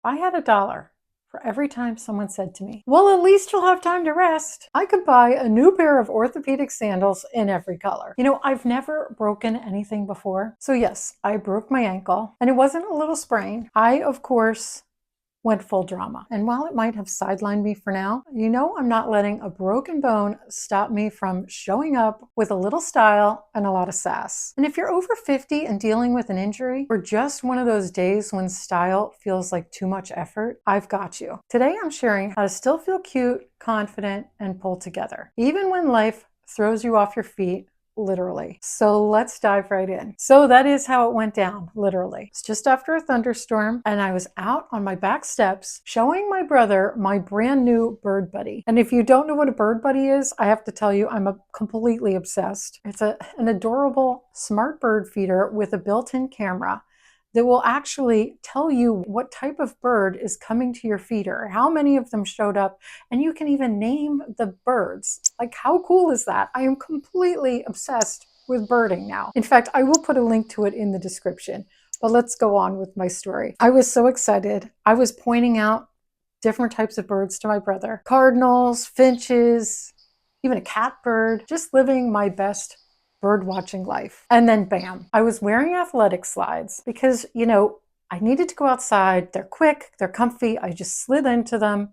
I had $1 for every time someone said to me, well, at least you'll have time to rest, I could buy a new pair of orthopedic sandals in every color. You know, I've never broken anything before. So yes, I broke my ankle, and it wasn't a little sprain. I, of course, went full drama. And while it might have sidelined me for now, you know I'm not letting a broken bone stop me from showing up with a little style and a lot of sass. And if you're over 50 and dealing with an injury, or just one of those days when style feels like too much effort, I've got you. Today I'm sharing how to still feel cute, confident, and pulled together, even when life throws you off your feet, literally. So let's dive right in. So that is how it went down, literally. It's just after a thunderstorm, and I was out on my back steps showing my brother my brand new bird buddy. And if you don't know what a bird buddy is, I have to tell you, I'm completely obsessed. It's an adorable smart bird feeder with a built-in camera that will actually tell you what type of bird is coming to your feeder, how many of them showed up, and you can even name the birds. Like, how cool is that? I am completely obsessed with birding now. In fact, I will put a link to it in the description, but let's go on with my story. I was so excited. I was pointing out different types of birds to my brother. Cardinals, finches, even a catbird, just living my best bird watching life. And then bam, I was wearing athletic slides because, you know, I needed to go outside. They're quick, they're comfy. I just slid into them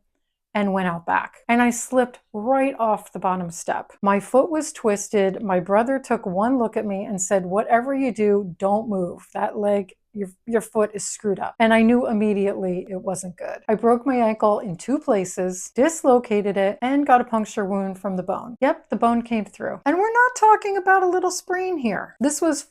and went out back. And I slipped right off the bottom step. My foot was twisted. My brother took one look at me and said, whatever you do, don't move. That leg, your foot is screwed up. And I knew immediately it wasn't good. I broke my ankle in 2 places, dislocated it, and got a puncture wound from the bone. Yep, the bone came through. And we're not talking about a little sprain here. This was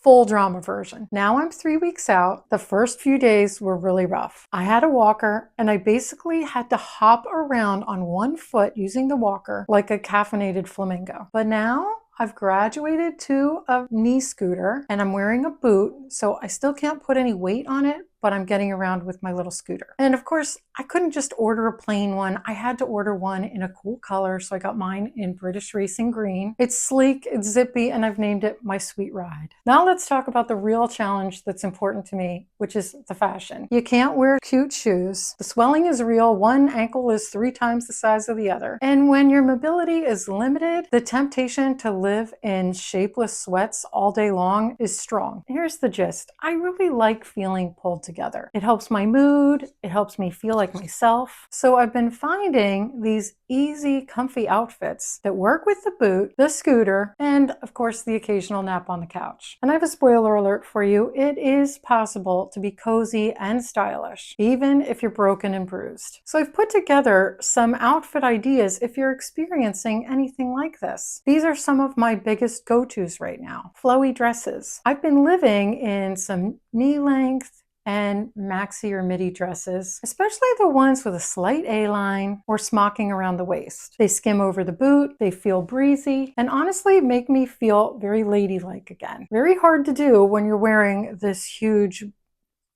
full drama version. Now I'm 3 weeks out. The first few days were really rough. I had a walker, and I basically had to hop around on one foot using the walker like a caffeinated flamingo. But now I've graduated to a knee scooter, and I'm wearing a boot, so I still can't put any weight on it, but I'm getting around with my little scooter. And of course, I couldn't just order a plain one. I had to order one in a cool color, so I got mine in British Racing Green. It's sleek, it's zippy, and I've named it My Sweet Ride. Now let's talk about the real challenge that's important to me, which is the fashion. You can't wear cute shoes. The swelling is real. One ankle is 3 times the size of the other. And when your mobility is limited, the temptation to live in shapeless sweats all day long is strong. Here's the gist. I really like feeling pulled together. It helps my mood. It helps me feel like myself. So I've been finding these easy, comfy outfits that work with the boot, the scooter, and of course the occasional nap on the couch. And I have a spoiler alert for you. It is possible to be cozy and stylish, even if you're broken and bruised. So I've put together some outfit ideas if you're experiencing anything like this. These are some of my biggest go-tos right now. Flowy dresses. I've been living in some knee length and maxi or midi dresses, especially the ones with a slight A-line or smocking around the waist. They skim over the boot, they feel breezy, and honestly make me feel very ladylike again. Very hard to do when you're wearing this huge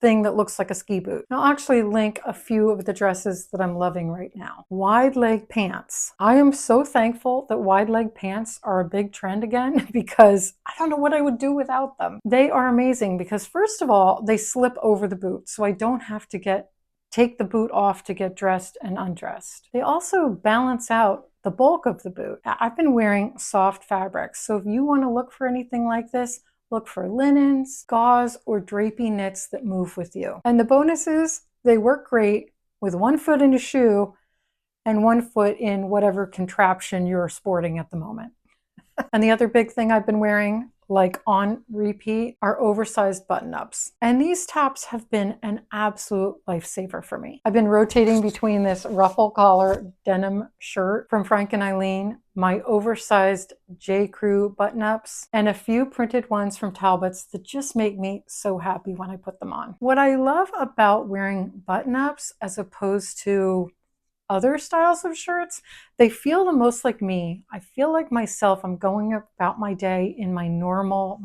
thing that looks like a ski boot. I'll actually link a few of the dresses that I'm loving right now. Wide leg pants. I am so thankful that wide leg pants are a big trend again because I don't know what I would do without them. They are amazing because first of all, they slip over the boot, so I don't have to take the boot off to get dressed and undressed. They also balance out the bulk of the boot. I've been wearing soft fabrics, so if you want to look for anything like this, look for linens, gauze, or drapey knits that move with you. And the bonus is they work great with 1 foot in a shoe and 1 foot in whatever contraption you're sporting at the moment. And the other big thing I've been wearing, like on repeat, are oversized button-ups. And these tops have been an absolute lifesaver for me. I've been rotating between this ruffle collar denim shirt from Frank and Eileen, my oversized J. Crew button-ups, and a few printed ones from Talbot's that just make me so happy when I put them on. What I love about wearing button-ups as opposed to other styles of shirts, they feel the most like me. I feel like myself. I'm going about my day in my normal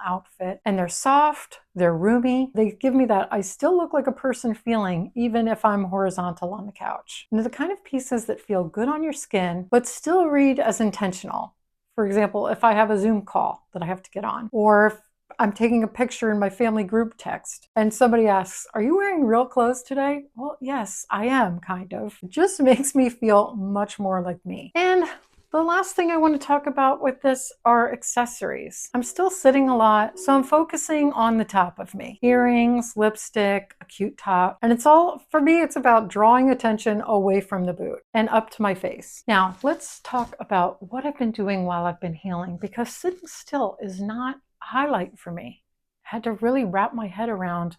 outfit, and they're soft, they're roomy. They give me that I still look like a person feeling even if I'm horizontal on the couch. And they're the kind of pieces that feel good on your skin, but still read as intentional. For example, if I have a Zoom call that I have to get on, or if I'm taking a picture in my family group text and somebody asks, "Are you wearing real clothes today?" Well, yes, I am, kind of. It just makes me feel much more like me. And the last thing I want to talk about with this are accessories. I'm still sitting a lot, so I'm focusing on the top of me. Earrings, lipstick, a cute top. And it's all, for me, it's about drawing attention away from the boot and up to my face. Now, let's talk about what I've been doing while I've been healing, because sitting still is not a highlight for me. I had to really wrap my head around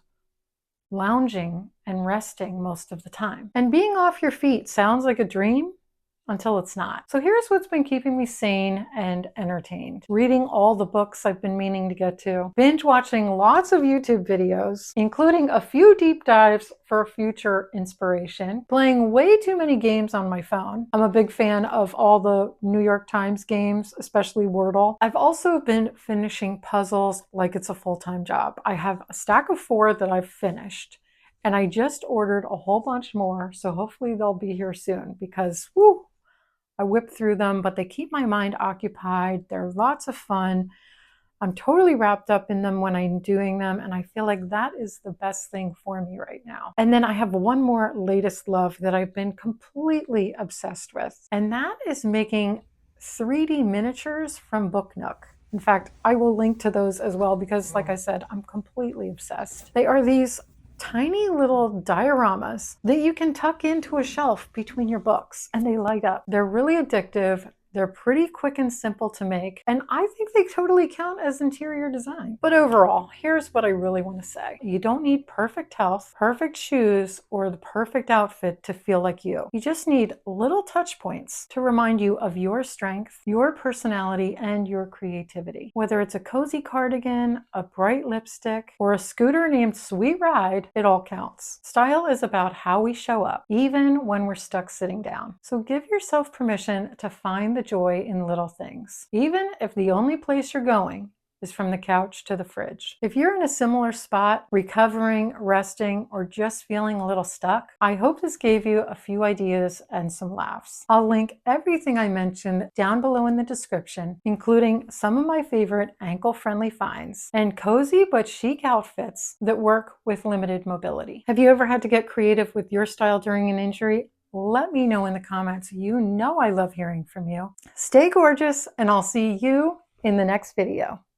lounging and resting most of the time. And being off your feet sounds like a dream until it's not. So here's what's been keeping me sane and entertained. Reading all the books I've been meaning to get to. Binge watching lots of YouTube videos, including a few deep dives for future inspiration. Playing way too many games on my phone. I'm a big fan of all the New York Times games, especially Wordle. I've also been finishing puzzles like it's a full-time job. I have a stack of 4 that I've finished. And I just ordered a whole bunch more, so hopefully they'll be here soon because, whoo, I whip through them, but they keep my mind occupied. They're lots of fun. I'm totally wrapped up in them when I'm doing them, and I feel like that is the best thing for me right now. And then I have one more latest love that I've been completely obsessed with, and that is making 3D miniatures from Book Nook. In fact, I will link to those as well because, like I said, I'm completely obsessed. They are these tiny little dioramas that you can tuck into a shelf between your books, and they light up. They're really addictive. They're pretty quick and simple to make, and I think they totally count as interior design. But overall, here's what I really want to say. You don't need perfect health, perfect shoes, or the perfect outfit to feel like you. You just need little touch points to remind you of your strength, your personality, and your creativity. Whether it's a cozy cardigan, a bright lipstick, or a scooter named Sweet Ride, it all counts. Style is about how we show up, even when we're stuck sitting down. So give yourself permission to find the joy in little things, even if the only place you're going is from the couch to the fridge. If you're in a similar spot, recovering, resting, or just feeling a little stuck, I hope this gave you a few ideas and some laughs. I'll link everything I mentioned down below in the description, including some of my favorite ankle-friendly finds and cozy but chic outfits that work with limited mobility. Have you ever had to get creative with your style during an injury? Let me know in the comments. You know I love hearing from you. Stay gorgeous, and I'll see you in the next video.